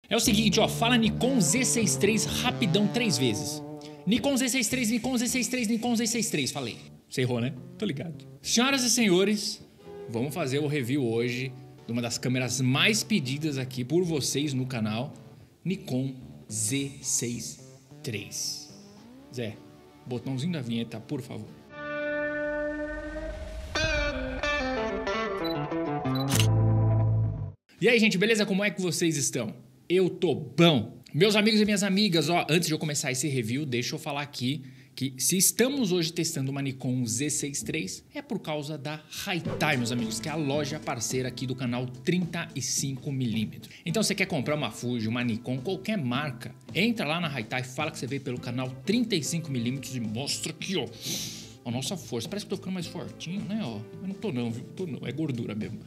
É o seguinte, ó, fala Nikon Z6 III rapidão 3 vezes. Nikon Z6 III, Nikon Z6 III, Nikon Z6 III, falei. Você errou, né? Tô ligado. Senhoras e senhores, vamos fazer o review hoje de uma das câmeras mais pedidas aqui por vocês no canal, Nikon Z6 III. Zé, botãozinho da vinheta, por favor. E aí, gente, beleza? Como é que vocês estão? Eu tô bom. Meus amigos e minhas amigas, ó, antes de eu começar esse review, deixa eu falar aqui que se estamos hoje testando uma Nikon Z6 III, é por causa da High-Tai, meus amigos, que é a loja parceira aqui do canal 35mm. Então, você quer comprar uma Fuji, uma Nikon, qualquer marca, entra lá na High-Tai, fala que você veio pelo canal 35mm e mostra aqui, ó, a nossa força. Parece que eu tô ficando mais fortinho, né, ó. Eu não tô não, viu? Tô não, é gordura mesmo.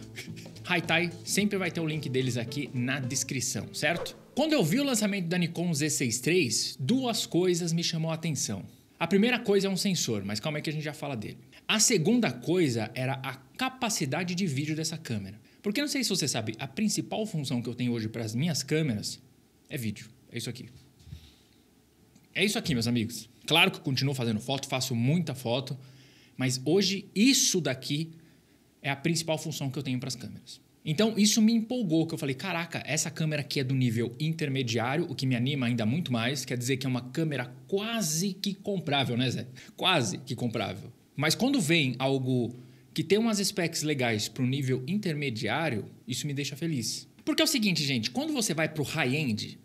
High-Tai, sempre vai ter o link deles aqui na descrição, certo? Quando eu vi o lançamento da Nikon Z6 III, duas coisas me chamou a atenção. A primeira coisa é um sensor, mas calma aí que a gente já fala dele. A segunda coisa era a capacidade de vídeo dessa câmera. Porque não sei se você sabe, a principal função que eu tenho hoje para as minhas câmeras é vídeo. É isso aqui. É isso aqui, meus amigos. Claro que eu continuo fazendo foto, faço muita foto, mas hoje isso daqui é a principal função que eu tenho para as câmeras. Então isso me empolgou, que eu falei, caraca, essa câmera aqui é do nível intermediário, o que me anima ainda muito mais, quer dizer que é uma câmera quase que comprável, né, Zé? Quase que comprável. Mas quando vem algo que tem umas specs legais para o nível intermediário, isso me deixa feliz. Porque é o seguinte, gente, quando você vai para o high-end,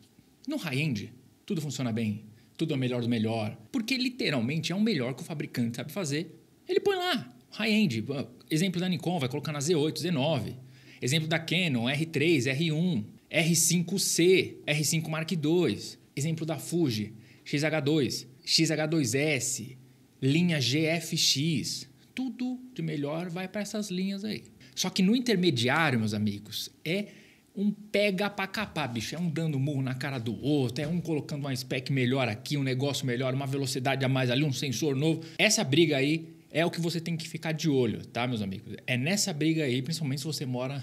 no high-end tudo funciona bem, tudo é o melhor do melhor, porque literalmente é o melhor que o fabricante sabe fazer. Ele põe lá, high-end, exemplo da Nikon, vai colocar na Z8, Z9. Exemplo da Canon, R3, R1, R5C, R5 Mark II. Exemplo da Fuji, XH2, XH2S, linha GFX. Tudo de melhor vai para essas linhas aí. Só que no intermediário, meus amigos, é um pega pra capar, bicho. É um dando murro na cara do outro, é um colocando uma spec melhor aqui, um negócio melhor, uma velocidade a mais ali, um sensor novo. Essa briga aí é o que você tem que ficar de olho, tá, meus amigos? É nessa briga aí, principalmente se você mora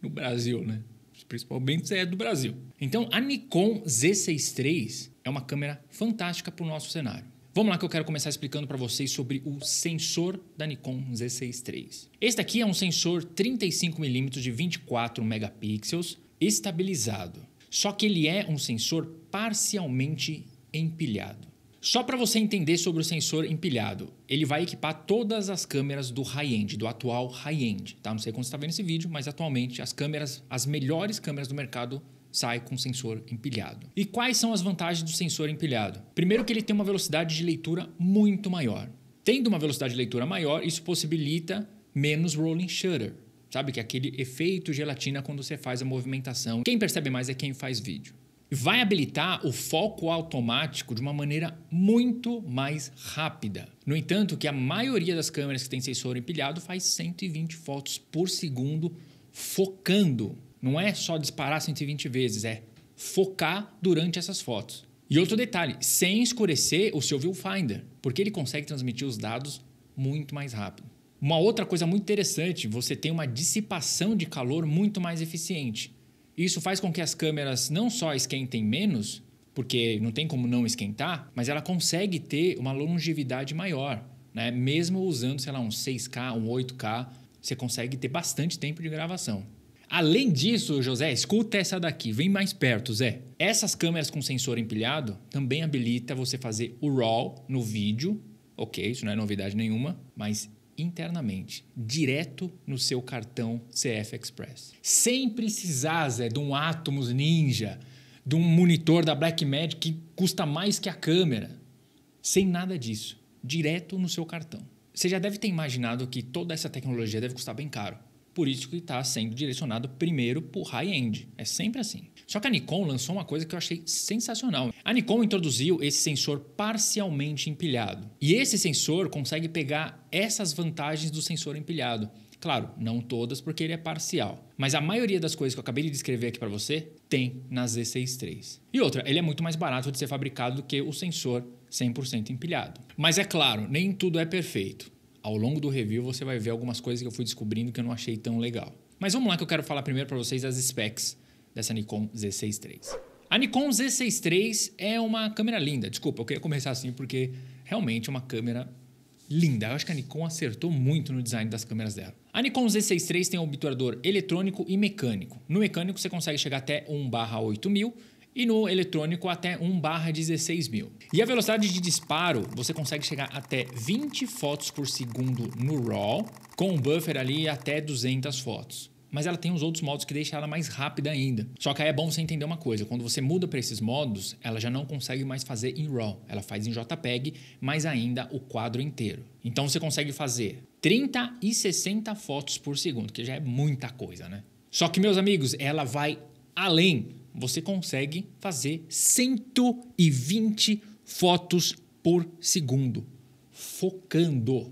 no Brasil, né? Principalmente se é do Brasil. Então, a Nikon Z6 III é uma câmera fantástica para o nosso cenário. Vamos lá que eu quero começar explicando para vocês sobre o sensor da Nikon Z6 III. Este aqui é um sensor 35mm de 24 megapixels estabilizado. Só que ele é um sensor parcialmente empilhado. Só para você entender sobre o sensor empilhado, ele vai equipar todas as câmeras do high-end, do atual high-end, tá? Não sei quando você está vendo esse vídeo, mas atualmente as melhores câmeras do mercado saem com sensor empilhado. E quais são as vantagens do sensor empilhado? Primeiro que ele tem uma velocidade de leitura muito maior. Tendo uma velocidade de leitura maior, isso possibilita menos rolling shutter. Sabe que é aquele efeito gelatina quando você faz a movimentação. Quem percebe mais é quem faz vídeo. Vai habilitar o foco automático de uma maneira muito mais rápida. No entanto, que a maioria das câmeras que tem sensor empilhado faz 120 fotos por segundo focando. Não é só disparar 120 vezes, é focar durante essas fotos. E outro detalhe, sem escurecer o seu viewfinder, porque ele consegue transmitir os dados muito mais rápido. Uma outra coisa muito interessante, você tem uma dissipação de calor muito mais eficiente. Isso faz com que as câmeras não só esquentem menos, porque não tem como não esquentar, mas ela consegue ter uma longevidade maior, né? Mesmo usando, sei lá, um 6K, um 8K, você consegue ter bastante tempo de gravação. Além disso, José, escuta essa daqui, vem mais perto, Zé. Essas câmeras com sensor empilhado também habilita você fazer o RAW no vídeo, ok, isso não é novidade nenhuma, mas internamente, direto no seu cartão CF Express. Sem precisar, Zé, de um Atomos Ninja, de um monitor da Blackmagic que custa mais que a câmera. Sem nada disso. Direto no seu cartão. Você já deve ter imaginado que toda essa tecnologia deve custar bem caro. Por isso que está sendo direcionado primeiro para o high-end. É sempre assim. Só que a Nikon lançou uma coisa que eu achei sensacional. A Nikon introduziu esse sensor parcialmente empilhado. E esse sensor consegue pegar essas vantagens do sensor empilhado. Claro, não todas porque ele é parcial. Mas a maioria das coisas que eu acabei de descrever aqui para você tem na Z6 III. E outra, ele é muito mais barato de ser fabricado do que o sensor 100% empilhado. Mas é claro, nem tudo é perfeito. Ao longo do review você vai ver algumas coisas que eu fui descobrindo que eu não achei tão legal. Mas vamos lá que eu quero falar primeiro para vocês as specs dessa Nikon Z6 III. A Nikon Z6 III é uma câmera linda. Desculpa, eu queria começar assim porque realmente é uma câmera linda. Eu acho que a Nikon acertou muito no design das câmeras dela. A Nikon Z6 III tem um obturador eletrônico e mecânico. No mecânico você consegue chegar até 1/8000 e no eletrônico até 1/16000. E a velocidade de disparo você consegue chegar até 20 fotos por segundo no RAW, com um buffer ali até 200 fotos. Mas ela tem os outros modos que deixam ela mais rápida ainda. Só que aí é bom você entender uma coisa. Quando você muda para esses modos, ela já não consegue mais fazer em RAW. Ela faz em JPEG, mas ainda o quadro inteiro. Então você consegue fazer 30 e 60 fotos por segundo, que já é muita coisa, né? Só que, meus amigos, ela vai além. Você consegue fazer 120 fotos por segundo. Focando,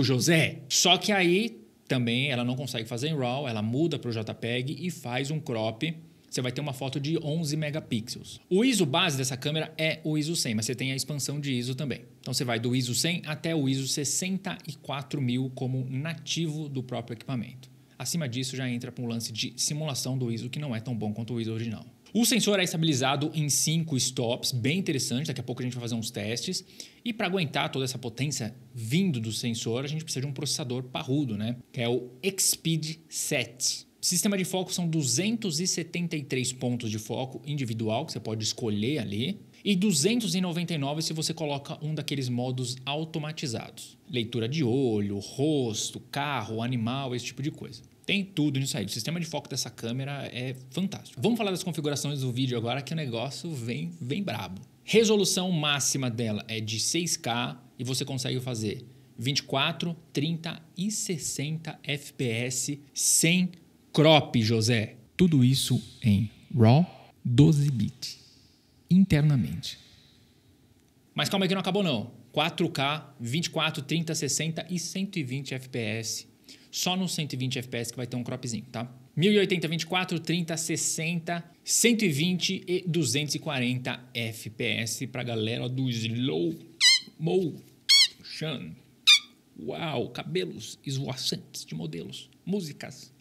José. Só que aí também ela não consegue fazer em RAW, ela muda para o JPEG e faz um crop. Você vai ter uma foto de 11 megapixels. O ISO base dessa câmera é o ISO 100, mas você tem a expansão de ISO também. Então você vai do ISO 100 até o ISO 64000 como nativo do próprio equipamento. Acima disso já entra para um lance de simulação do ISO que não é tão bom quanto o ISO original. O sensor é estabilizado em 5 stops, bem interessante, daqui a pouco a gente vai fazer uns testes. E para aguentar toda essa potência vindo do sensor, a gente precisa de um processador parrudo, né? Que é o Expeed 7. Sistema de foco são 273 pontos de foco individual, que você pode escolher ali. E 299 se você coloca um daqueles modos automatizados. Leitura de olho, rosto, carro, animal, esse tipo de coisa. Tem tudo nisso aí. O sistema de foco dessa câmera é fantástico. Vamos falar das configurações do vídeo agora, que o negócio vem brabo. Resolução máxima dela é de 6K e você consegue fazer 24, 30 e 60 FPS sem crop, José. Tudo isso em RAW 12-bit, internamente. Mas calma aí que não acabou não. 4K, 24, 30, 60 e 120 FPS. Só no 120 FPS que vai ter um cropzinho, tá? 1080, 24, 30, 60, 120 e 240 FPS pra galera do slow motion. Uau, cabelos esvoaçantes de modelos, músicas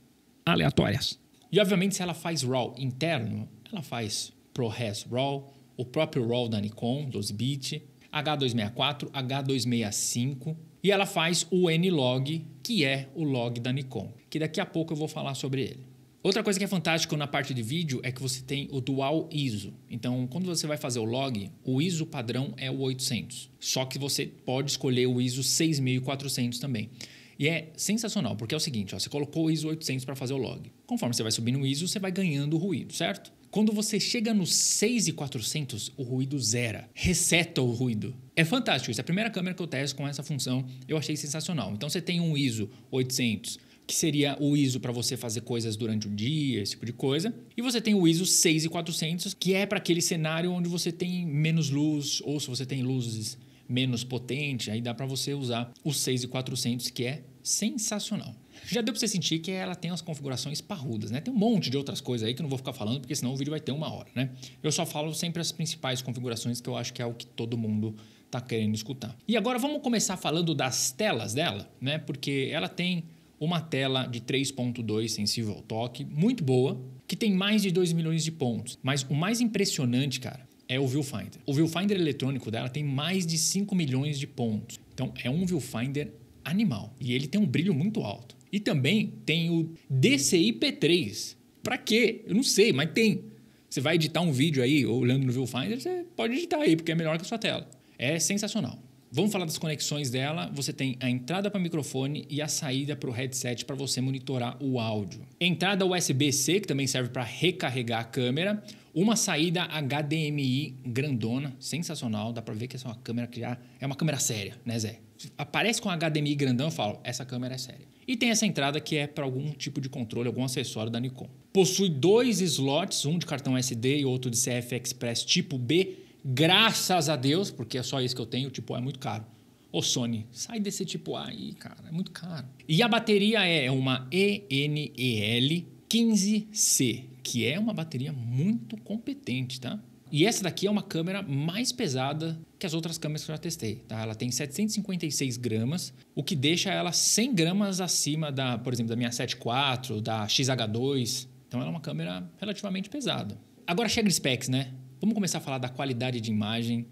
aleatórias. E obviamente se ela faz RAW interno, ela faz ProRes RAW, o próprio RAW da Nikon, 12-bit, H264, H265 e ela faz o N-Log, que é o log da Nikon, que daqui a pouco eu vou falar sobre ele. Outra coisa que é fantástica na parte de vídeo é que você tem o Dual ISO. Então, quando você vai fazer o log, o ISO padrão é o 800. Só que você pode escolher o ISO 6400 também. E é sensacional, porque é o seguinte, ó, você colocou o ISO 800 para fazer o log. Conforme você vai subindo o ISO, você vai ganhando o ruído, certo? Quando você chega no 6400, o ruído zera, reseta o ruído. É fantástico, isso é a primeira câmera que eu testo com essa função, eu achei sensacional. Então você tem um ISO 800, que seria o ISO para você fazer coisas durante o dia, esse tipo de coisa. E você tem o ISO 6400, que é para aquele cenário onde você tem menos luz, ou se você tem luzes menos potentes, aí dá para você usar o 6400, que é sensacional. Já deu para você sentir que ela tem as configurações parrudas, né? Tem um monte de outras coisas aí que eu não vou ficar falando, porque senão o vídeo vai ter 1 hora, né? Eu só falo sempre as principais configurações que eu acho que é o que todo mundo tá querendo escutar. E agora vamos começar falando das telas dela, né? Porque ela tem uma tela de 3.2 sensível ao toque, muito boa, que tem mais de 2 milhões de pontos. Mas o mais impressionante, cara, é o viewfinder. O viewfinder eletrônico dela tem mais de 5 milhões de pontos. Então é um viewfinder animal. E ele tem um brilho muito alto. E também tem o DCI-P3. Pra quê? Eu não sei, mas tem. Você vai editar um vídeo aí, olhando no viewfinder, você pode editar aí, porque é melhor que a sua tela. É sensacional. Vamos falar das conexões dela. Você tem a entrada para microfone e a saída para o headset para você monitorar o áudio. Entrada USB-C, que também serve para recarregar a câmera. Uma saída HDMI grandona, sensacional. Dá para ver que essa é uma câmera que já é uma câmera séria, né, Zé? Aparece com HDMI grandão, eu falo, essa câmera é séria. E tem essa entrada que é para algum tipo de controle, algum acessório da Nikon. Possui 2 slots, um de cartão SD e outro de CF Express tipo B. Graças a Deus, porque é só isso que eu tenho, o tipo A é muito caro. Ô Sony, sai desse tipo A aí, cara, é muito caro. E a bateria é uma ENEL 15C, que é uma bateria muito competente, tá? E essa daqui é uma câmera mais pesada que as outras câmeras que eu já testei, tá? Ela tem 756 gramas, o que deixa ela 100 gramas acima da, por exemplo, da minha 7 IV, da XH2. Então ela é uma câmera relativamente pesada. agora chega de specs, né? Vamos começar a falar da qualidade de imagem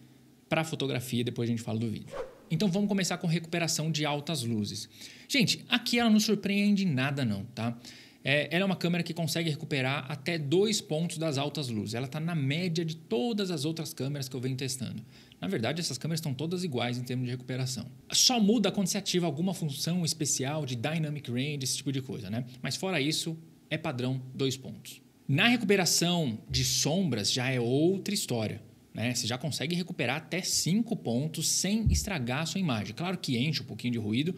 para fotografia, depois a gente fala do vídeo. Então vamos começar com recuperação de altas luzes. Gente, aqui ela não surpreende em nada não, tá? Ela é uma câmera que consegue recuperar até 2 pontos das altas luzes. Ela está na média de todas as outras câmeras que eu venho testando. Na verdade, essas câmeras estão todas iguais em termos de recuperação. Só muda quando você ativa alguma função especial de Dynamic Range, esse tipo de coisa, né? Mas fora isso, é padrão 2 pontos. Na recuperação de sombras já é outra história, né? Você já consegue recuperar até 5 pontos sem estragar a sua imagem. Claro que enche um pouquinho de ruído,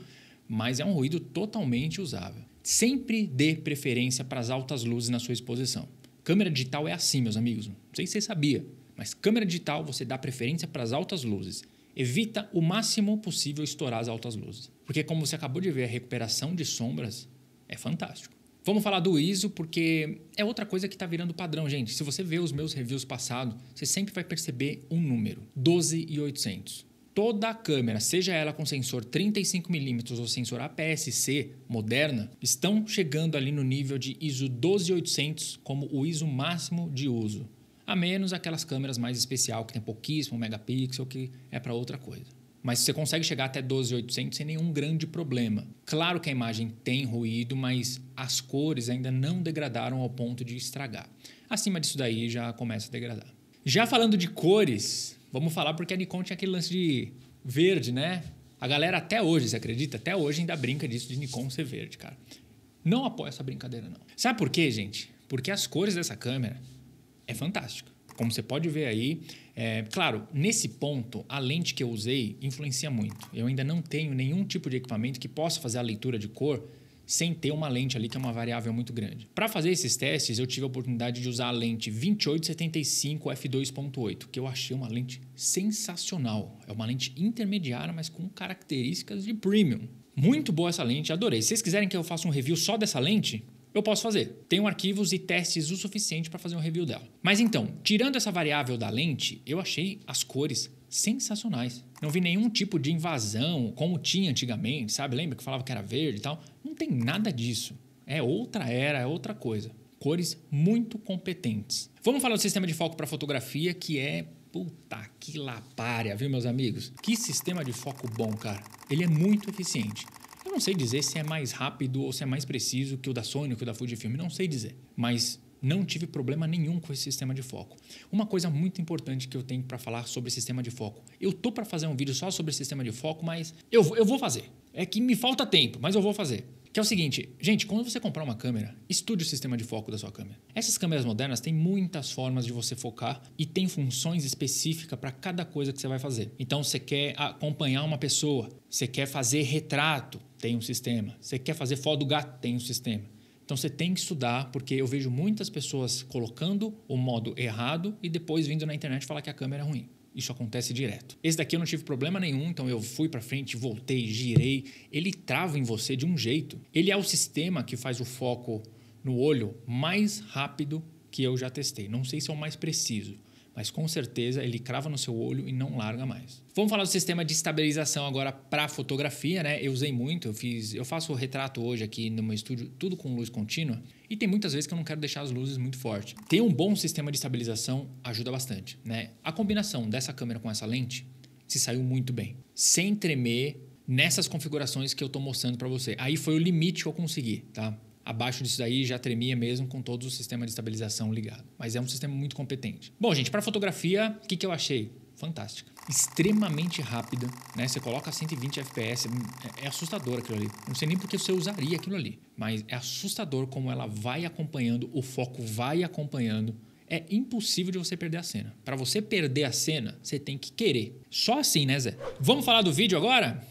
mas é um ruído totalmente usável. Sempre dê preferência para as altas luzes na sua exposição. Câmera digital é assim, meus amigos. Não sei se você sabia, mas câmera digital você dá preferência para as altas luzes. Evita o máximo possível estourar as altas luzes. Porque como você acabou de ver, a recuperação de sombras é fantástico. Vamos falar do ISO porque é outra coisa que está virando padrão, gente. Se você ver os meus reviews passados, você sempre vai perceber um número, 12.800. Toda a câmera, seja ela com sensor 35mm ou sensor APS-C moderna, estão chegando ali no nível de ISO 12800 como o ISO máximo de uso. A menos aquelas câmeras mais especial que tem pouquíssimo megapixel, que é para outra coisa. Mas você consegue chegar até 12800 sem nenhum grande problema. Claro que a imagem tem ruído, mas as cores ainda não degradaram ao ponto de estragar. Acima disso daí já começa a degradar. Já falando de cores, vamos falar porque a Nikon tinha aquele lance de verde, né? A galera até hoje, você acredita? Até hoje ainda brinca disso de Nikon ser verde, cara. Não apoio essa brincadeira, não. Sabe por quê, gente? Porque as cores dessa câmera é fantástica. Como você pode ver aí, claro, nesse ponto, a lente que eu usei influencia muito. Eu ainda não tenho nenhum tipo de equipamento que possa fazer a leitura de cor sem ter uma lente ali que é uma variável muito grande. Para fazer esses testes, eu tive a oportunidade de usar a lente 28-75 f2.8, que eu achei uma lente sensacional. É uma lente intermediária, mas com características de premium. Muito boa essa lente, adorei. Se vocês quiserem que eu faça um review só dessa lente, eu posso fazer. Tenho arquivos e testes o suficiente para fazer um review dela. Mas então, tirando essa variável da lente, eu achei as cores sensacionais. Não vi nenhum tipo de invasão, como tinha antigamente, sabe? Lembra que falava que era verde e tal? Não tem nada disso. É outra era, é outra coisa. Cores muito competentes. Vamos falar do sistema de foco para fotografia, que é... Puta que lapária, viu, meus amigos? Que sistema de foco bom, cara. Ele é muito eficiente. Eu não sei dizer se é mais rápido ou se é mais preciso que o da Sony ou que o da Fujifilm, não sei dizer. Mas não tive problema nenhum com esse sistema de foco. Uma coisa muito importante que eu tenho para falar sobre sistema de foco. Eu tô para fazer um vídeo só sobre sistema de foco, mas eu vou fazer. É que me falta tempo, mas eu vou fazer. Que é o seguinte, gente, quando você comprar uma câmera, estude o sistema de foco da sua câmera. Essas câmeras modernas têm muitas formas de você focar e tem funções específicas para cada coisa que você vai fazer. Então, você quer acompanhar uma pessoa, você quer fazer retrato, tem um sistema. Você quer fazer foto do gato, tem um sistema. Então, você tem que estudar, porque eu vejo muitas pessoas colocando o modo errado e depois vindo na internet falar que a câmera é ruim. Isso acontece direto. Esse daqui eu não tive problema nenhum, então eu fui para frente, voltei, girei. Ele trava em você de um jeito. Ele é o sistema que faz o foco no olho mais rápido que eu já testei. Não sei se é o mais preciso, mas com certeza ele crava no seu olho e não larga mais. Vamos falar do sistema de estabilização agora para fotografia, né? Eu usei muito, eu faço retrato hoje aqui no meu estúdio, tudo com luz contínua, e tem muitas vezes que eu não quero deixar as luzes muito fortes. Ter um bom sistema de estabilização ajuda bastante, né? A combinação dessa câmera com essa lente se saiu muito bem, sem tremer nessas configurações que eu estou mostrando para você. Aí foi o limite que eu consegui, tá? Abaixo disso daí já tremia mesmo com todo o sistema de estabilização ligado. Mas é um sistema muito competente. Bom, gente, para fotografia, o que eu achei? Fantástica. Extremamente rápida, né? Você coloca 120 fps, é assustador aquilo ali. Não sei nem porque você usaria aquilo ali, mas é assustador como ela vai acompanhando, o foco vai acompanhando. É impossível de você perder a cena. Para você perder a cena, você tem que querer. Só assim, né, Zé? Vamos falar do vídeo agora?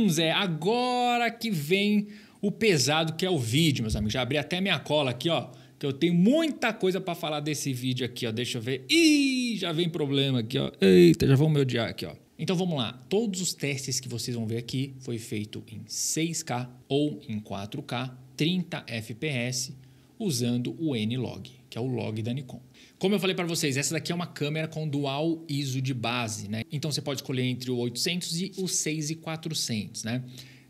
Zé, agora que vem o pesado que é o vídeo, meus amigos. Já abri até minha cola aqui, ó, que eu tenho muita coisa para falar desse vídeo aqui, ó. Deixa eu ver. Ih, já vem problema aqui, ó. Eita, já vão me odiar aqui, ó. Então vamos lá. Todos os testes que vocês vão ver aqui foi feito em 6K ou em 4K, 30 fps, usando o N-Log, que é o log da Nikon. Como eu falei para vocês, essa daqui é uma câmera com dual ISO de base, né? Então você pode escolher entre o 800 e o 6400, né?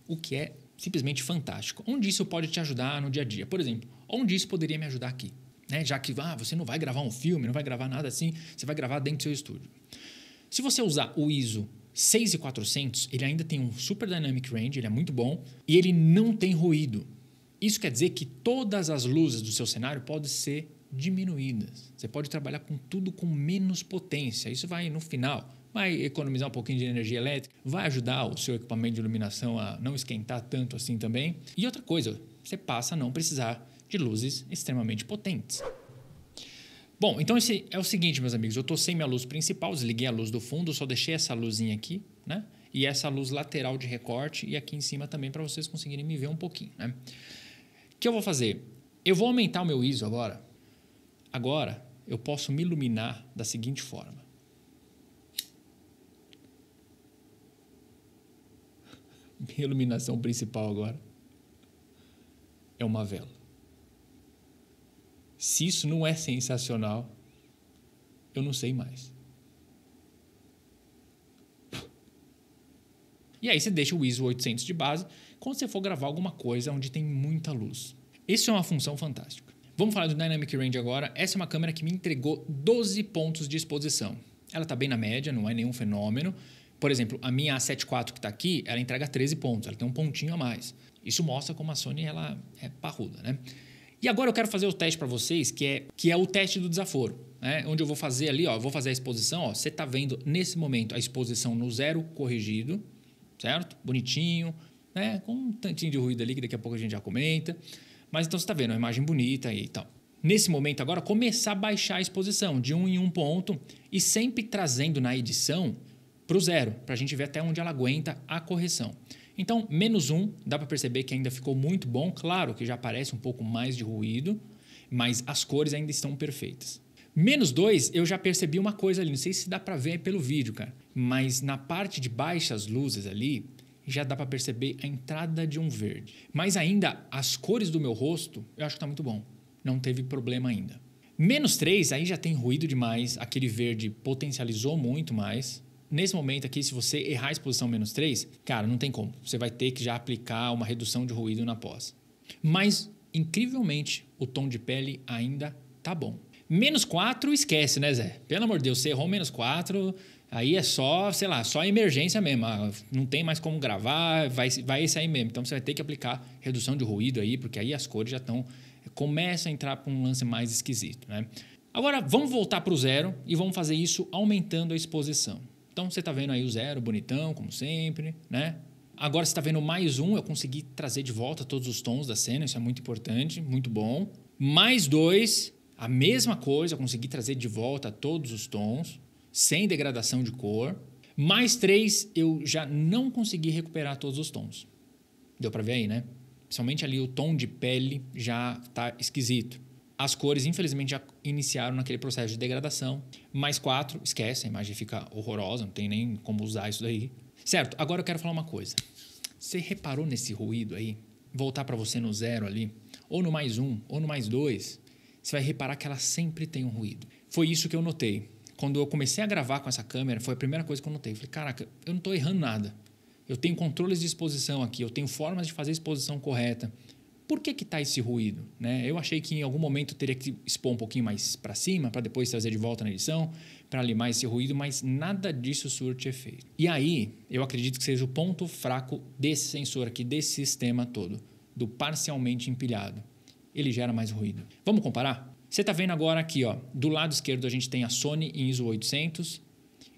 O que é simplesmente fantástico. Onde isso pode te ajudar no dia a dia? Por exemplo, onde isso poderia me ajudar aqui? né? Já que você não vai gravar um filme, não vai gravar nada assim, você vai gravar dentro do seu estúdio. Se você usar o ISO 6400, ele ainda tem um Super Dynamic Range, ele é muito bom, e ele não tem ruído. Isso quer dizer que todas as luzes do seu cenário podem ser diminuídas. Você pode trabalhar com tudo com menos potência. Isso vai, no final, vai economizar um pouquinho de energia elétrica, vai ajudar o seu equipamento de iluminação a não esquentar tanto assim também. E outra coisa, você passa a não precisar de luzes extremamente potentes. Bom, então esse é o seguinte, meus amigos. Eu estou sem minha luz principal, desliguei a luz do fundo, só deixei essa luzinha aqui, né? E essa luz lateral de recorte e aqui em cima também para vocês conseguirem me ver um pouquinho, né? O que eu vou fazer? Eu vou aumentar o meu ISO agora. Agora, eu posso me iluminar da seguinte forma. Minha iluminação principal agora é uma vela. Se isso não é sensacional, eu não sei mais. E aí você deixa o ISO 800 de base quando você for gravar alguma coisa onde tem muita luz. Isso é uma função fantástica. Vamos falar do Dynamic Range agora. Essa é uma câmera que me entregou 12 pontos de exposição. Ela está bem na média, não é nenhum fenômeno. Por exemplo, a minha A7 IV que está aqui, ela entrega 13 pontos, ela tem um pontinho a mais. Isso mostra como a Sony ela é parruda, né? E agora eu quero fazer o teste para vocês, que é o teste do desaforo, né? Onde eu vou fazer ali, ó, vou fazer a exposição, ó, você está vendo nesse momento a exposição no 0 corrigido, certo? Bonitinho, né? Com um tantinho de ruído ali que daqui a pouco a gente já comenta. Mas então você está vendo uma imagem bonita aí e tal. Nesse momento agora, começar a baixar a exposição de 1 em 1 ponto e sempre trazendo na edição para o 0, para a gente ver até onde ela aguenta a correção. Então, -1, dá para perceber que ainda ficou muito bom. Claro que já aparece um pouco mais de ruído, mas as cores ainda estão perfeitas. -2, eu já percebi uma coisa ali, não sei se dá para ver pelo vídeo, cara, mas na parte de baixas luzes ali, já dá para perceber a entrada de um verde. Mas ainda, as cores do meu rosto, eu acho que está muito bom. Não teve problema ainda. -3, aí já tem ruído demais, aquele verde potencializou muito mais. Nesse momento aqui, se você errar a exposição -3, cara, não tem como. Você vai ter que já aplicar uma redução de ruído na pós. Mas, incrivelmente, o tom de pele ainda tá bom. -4, esquece, né, Zé? Pelo amor de Deus, você errou -4, aí é só, sei lá, só emergência mesmo. Não tem mais como gravar, vai esse aí mesmo. Então, você vai ter que aplicar redução de ruído aí, porque aí as cores já estão... Começa a entrar para um lance mais esquisito, né? Agora, vamos voltar para o 0 e vamos fazer isso aumentando a exposição. Então, você está vendo aí o 0, bonitão, como sempre, né? Agora, você está vendo +1, eu consegui trazer de volta todos os tons da cena, isso é muito importante, muito bom. +2, a mesma coisa, eu consegui trazer de volta todos os tons, sem degradação de cor. +3, eu já não consegui recuperar todos os tons. Deu para ver aí, né? Principalmente ali o tom de pele já está esquisito. As cores, infelizmente, já iniciaram naquele processo de degradação. +4, esquece, a imagem fica horrorosa, não tem nem como usar isso daí. Certo, agora eu quero falar uma coisa. Você reparou nesse ruído aí? Voltar para você no 0 ali, ou no +1, ou no +2, você vai reparar que ela sempre tem um ruído. Foi isso que eu notei. Quando eu comecei a gravar com essa câmera, foi a primeira coisa que eu notei. Eu falei, caraca, eu não estou errando nada. Eu tenho controles de exposição aqui, eu tenho formas de fazer a exposição correta. Por que está esse ruído? Né? Eu achei que em algum momento eu teria que expor um pouquinho mais para cima, para depois trazer de volta na edição, para limar esse ruído, mas nada disso surte efeito. E aí, eu acredito que seja o ponto fraco desse sensor aqui, desse sistema todo, do parcialmente empilhado. Ele gera mais ruído. Vamos comparar? Você está vendo agora aqui, ó, do lado esquerdo a gente tem a Sony em ISO 800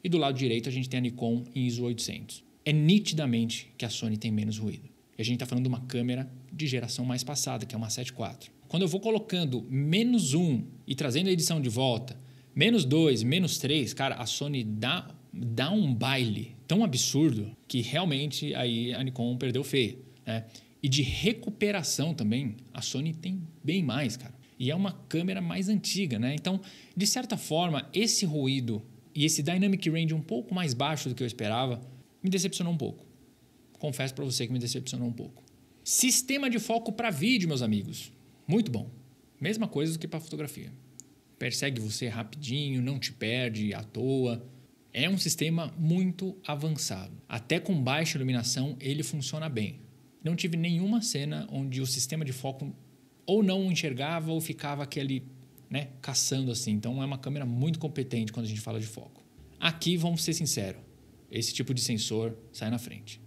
e do lado direito a gente tem a Nikon em ISO 800. É nitidamente que a Sony tem menos ruído. E a gente está falando de uma câmera de geração mais passada, que é uma A7 IV. Quando eu vou colocando -1 e trazendo a edição de volta, -2, -3, cara, a Sony dá um baile tão absurdo que realmente aí a Nikon perdeu feio, né? E de recuperação também, a Sony tem bem mais, cara. E é uma câmera mais antiga, né? Então, de certa forma, esse ruído e esse Dynamic Range um pouco mais baixo do que eu esperava, me decepcionou um pouco. Confesso para você que me decepcionou um pouco. Sistema de foco para vídeo, meus amigos. Muito bom. Mesma coisa do que para fotografia. Persegue você rapidinho, não te perde à toa. É um sistema muito avançado. Até com baixa iluminação, ele funciona bem. Não tive nenhuma cena onde o sistema de foco ou não enxergava ou ficava aquele né, caçando assim. Então é uma câmera muito competente quando a gente fala de foco. Aqui, vamos ser sinceros, esse tipo de sensor sai na frente.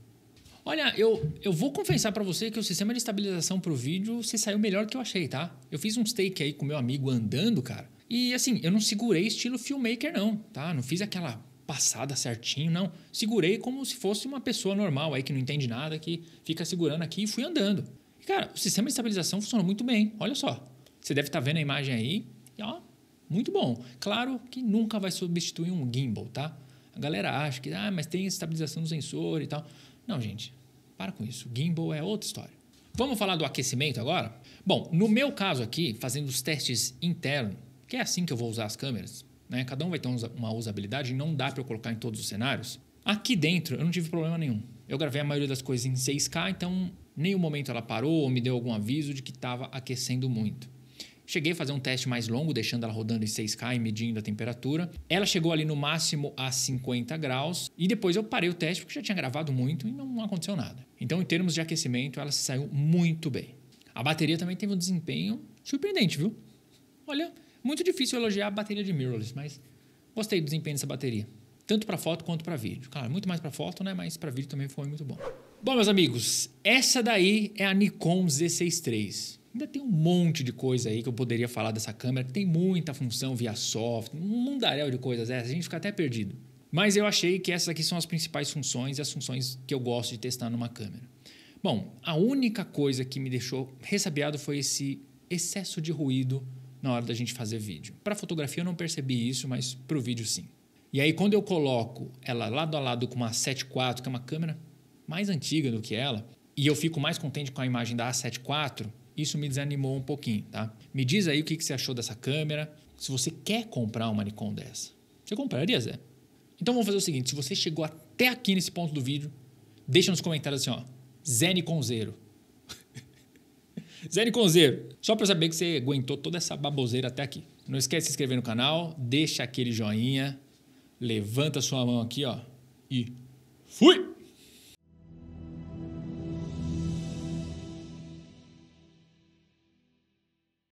Olha, eu vou confessar para você que o sistema de estabilização para o vídeo se saiu melhor do que eu achei, tá? Eu fiz uns take aí com meu amigo andando, cara. E assim, eu não segurei estilo filmmaker não, tá? Não fiz aquela passada certinho, não. Segurei como se fosse uma pessoa normal aí que não entende nada, que fica segurando aqui e fui andando. E, cara, o sistema de estabilização funciona muito bem, olha só. Você deve estar vendo a imagem aí e ó, muito bom. Claro que nunca vai substituir um gimbal, tá? A galera acha que, mas tem estabilização do sensor e tal. Não, gente, para com isso. Gimbal é outra história. Vamos falar do aquecimento agora? Bom, no meu caso aqui, fazendo os testes internos, que é assim que eu vou usar as câmeras, né? Cada um vai ter uma usabilidade e não dá para eu colocar em todos os cenários. Aqui dentro eu não tive problema nenhum. Eu gravei a maioria das coisas em 6K, então em nenhum momento ela parou ou me deu algum aviso de que estava aquecendo muito. Cheguei a fazer um teste mais longo, deixando ela rodando em 6K e medindo a temperatura. Ela chegou ali no máximo a 50 graus e depois eu parei o teste porque já tinha gravado muito e não aconteceu nada. Então, em termos de aquecimento, ela se saiu muito bem. A bateria também teve um desempenho surpreendente, viu? Olha, muito difícil elogiar a bateria de mirrorless, mas gostei do desempenho dessa bateria. Tanto para foto quanto para vídeo. Claro, muito mais para foto, né? Mas para vídeo também foi muito bom. Bom, meus amigos, essa daí é a Nikon Z6 III. Ainda tem um monte de coisa aí que eu poderia falar dessa câmera, que tem muita função via software, um mundaréu de coisas essas, a gente fica até perdido. Mas eu achei que essas aqui são as principais funções e as funções que eu gosto de testar numa câmera. Bom, a única coisa que me deixou ressabiado foi esse excesso de ruído na hora da gente fazer vídeo. Para fotografia eu não percebi isso, mas para o vídeo sim. E aí quando eu coloco ela lado a lado com uma A7 IV, que é uma câmera mais antiga do que ela, e eu fico mais contente com a imagem da A7 IV, isso me desanimou um pouquinho, tá? Me diz aí o que você achou dessa câmera. Se você quer comprar uma Nikon dessa, você compraria, Zé? Então vamos fazer o seguinte, se você chegou até aqui nesse ponto do vídeo, deixa nos comentários assim, ó, Zé Nikonzeiro. Zé Nikonzeiro, só para saber que você aguentou toda essa baboseira até aqui. Não esquece de se inscrever no canal, deixa aquele joinha, levanta sua mão aqui, ó, e fui!